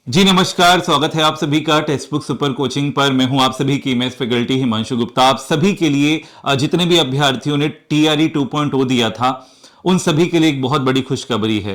जी नमस्कार, स्वागत है आप सभी का टेक्स्ट बुक सुपर कोचिंग पर। मैं हूं आप सभी की मैथ्स फैकल्टी हिमांशु गुप्ता। आप सभी के लिए जितने भी अभ्यर्थियों ने टीआरई 2.0 दिया था उन सभी के लिए एक बहुत बड़ी खुशखबरी है।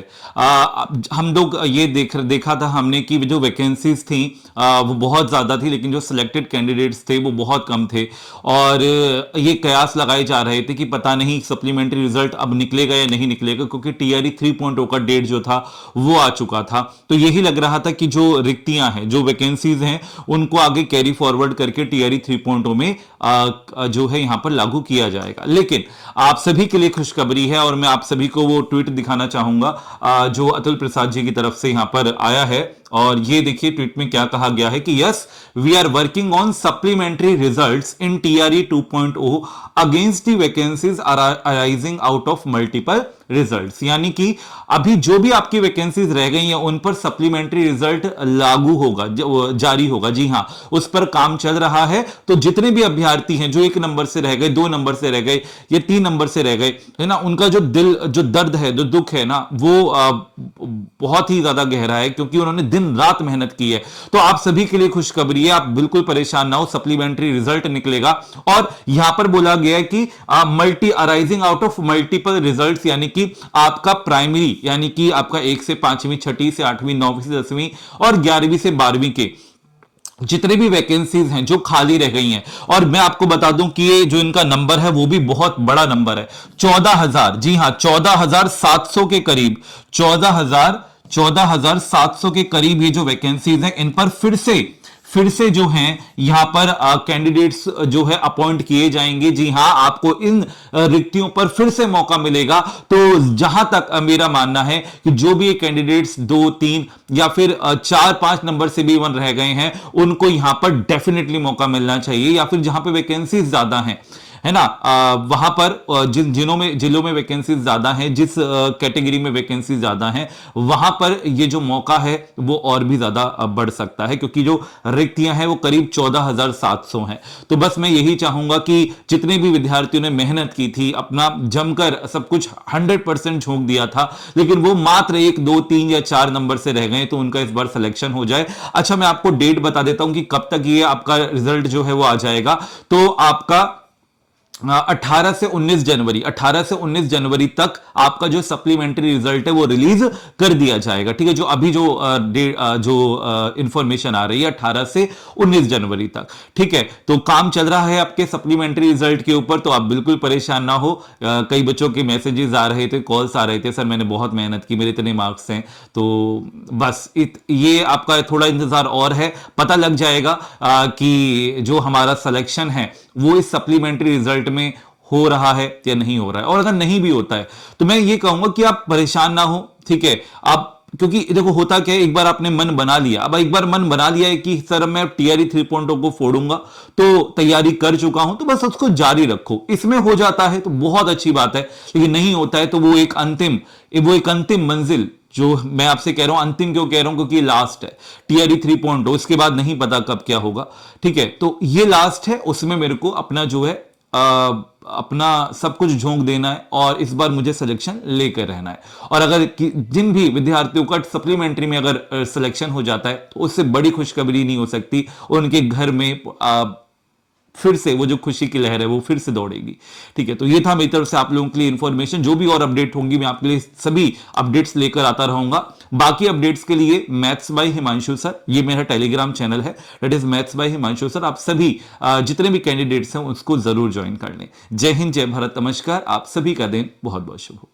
हम लोग ये देखा था हमने कि जो वैकेंसीज थी वो बहुत ज़्यादा थी, लेकिन जो सिलेक्टेड कैंडिडेट्स थे वो बहुत कम थे। और ये कयास लगाए जा रहे थे कि पता नहीं सप्लीमेंट्री रिजल्ट अब निकलेगा या नहीं निकलेगा, क्योंकि टीआरई 3.0 का डेट जो था वो आ चुका था। तो यही लग रहा था कि जो रिक्तियां हैं, जो वैकेंसीज हैं, उनको आगे कैरी फॉरवर्ड करके टीआरई 3.0 में जो है यहां पर लागू किया जाएगा। लेकिन आप सभी के लिए खुशखबरी है और मैं आप सभी को वो ट्वीट दिखाना चाहूंगा जो अतुल प्रसाद जी की तरफ से यहां पर आया है। और ये देखिए ट्वीट में क्या कहा गया है कि yes, we are working on supplementary results in TRE 2.0 against the vacancies arising out of multiple results. यानी कि अभी जो भी आपकी वैकेंसीज रह गई हैं उन पर सप्लीमेंट्री रिजल्ट लागू होगा, जारी होगा। जी हां, उस पर काम चल रहा है। तो जितने भी अभ्यर्थी हैं जो 1 नंबर से रह गए, 2 नंबर से रह गए या 3 नंबर से रह गए, है ना, उनका जो जो दर्द है, जो दुख है ना, वो बहुत ही ज्यादा गहरा है, क्योंकि उन्होंने दिन रात मेहनत की है। तो आप सभी के लिए खुशखबरी है, आप बिल्कुल परेशान ना हो, सप्लीमेंट्री रिजल्ट निकलेगा। और यहां पर बोला गया है कि multi arising out of multiple results, यानी कि आपका प्राइमरी, यानी कि आपका 1 से 5वीं, 6वीं से 8वीं, 9वीं से 10वीं और 11वीं से 12वीं के जितने भी वैकेंसीज हैं जो खाली रह गई हैं। और मैं आपको बता दूं कि ये जो इनका नंबर है वो भी बहुत बड़ा नंबर है, 14,000। जी हां, 14,700 के करीब, 14,700 के करीब ये जो वैकेंसीज हैं, इन पर फिर से जो हैं यहां पर कैंडिडेट्स जो है अपॉइंट किए जाएंगे। जी हां, आपको इन रिक्तियों पर फिर से मौका मिलेगा। तो जहां तक मेरा मानना है कि जो भी कैंडिडेट्स 2, 3 या फिर 4, 5 नंबर से भी वन रह गए हैं, उनको यहां पर डेफिनेटली मौका मिलना चाहिए। या फिर जहां पर वैकेंसीज ज्यादा हैं, है ना, वहां पर जिन जिलों में वैकेंसीज ज्यादा हैं, जिस कैटेगरी में वैकेंसी ज्यादा हैं, वहां पर ये जो मौका है वो और भी ज्यादा बढ़ सकता है, क्योंकि जो रिक्तियां हैं वो करीब 14,700 हैं। तो बस मैं यही चाहूंगा कि जितने भी विद्यार्थियों ने मेहनत की थी, अपना जमकर सब कुछ 100% झोंक दिया था, लेकिन वो मात्र 1, 2, 3 या 4 नंबर से रह गए, तो उनका इस बार सिलेक्शन हो जाए। अच्छा, मैं आपको डेट बता देता हूं कि कब तक ये आपका रिजल्ट जो है वो आ जाएगा। तो आपका 18 से 19 जनवरी तक आपका जो सप्लीमेंट्री रिजल्ट है वो रिलीज कर दिया जाएगा। ठीक है, जो अभी जो इंफॉर्मेशन आ रही है 18 से 19 जनवरी तक। ठीक है, तो काम चल रहा है आपके सप्लीमेंट्री रिजल्ट के ऊपर, तो आप बिल्कुल परेशान ना हो। कई बच्चों के मैसेजेस आ रहे थे, कॉल्स आ रहे थे, सर मैंने बहुत मेहनत की, मेरे इतने मार्क्स हैं। तो बस ये आपका थोड़ा इंतजार और है, पता लग जाएगा कि जो हमारा सिलेक्शन है वो इस सप्लीमेंट्री रिजल्ट में हो रहा है या नहीं हो रहा है। और अगर नहीं भी होता है तो मैं ये कहूंगा कि आप परेशान ना हो। ठीक है, आप, क्योंकि देखो होता क्या है, एक बार आपने मन बना लिया, अब एक बार मन बना लिया है कि सर मैं टीआरई 3.0 को फोड़ूंगा, तो तैयारी कर चुका हूं, तो बस उसको जारी रखो। इसमें हो जाता है तो बहुत अच्छी बात है, लेकिन नहीं होता है तो वो एक अंतिम मंजिल, जो मैं आपसे कह रहा हूं अंतिम क्यों कह रहा हूं, क्योंकि लास्ट है टीआरई 3.0, इसके बाद नहीं पता कब क्या होगा। ठीक है, तो ये लास्ट है, उसमें मेरे को अपना जो है अपना सब कुछ झोंक देना है और इस बार मुझे सिलेक्शन लेकर रहना है। और अगर जिन भी विद्यार्थियों का सप्लीमेंट्री में अगर सिलेक्शन हो जाता है तो उससे बड़ी खुशखबरी नहीं हो सकती, उनके घर में फिर से वो जो खुशी की लहर है वो फिर से दौड़ेगी। ठीक है, तो ये था मेरी तरफ से आप लोगों के लिए इंफॉर्मेशन। जो भी और अपडेट होंगी मैं आपके लिए सभी अपडेट्स लेकर आता रहूंगा। बाकी अपडेट्स के लिए मैथ्स बाय हिमांशु सर, ये मेरा टेलीग्राम चैनल है, that is maths by Himanshu sir. आप सभी जितने भी कैंडिडेट्स हैं उसको जरूर ज्वाइन कर लें। जय हिंद, जय भारत, नमस्कार। आप सभी का दिन बहुत बहुत शुभ हो।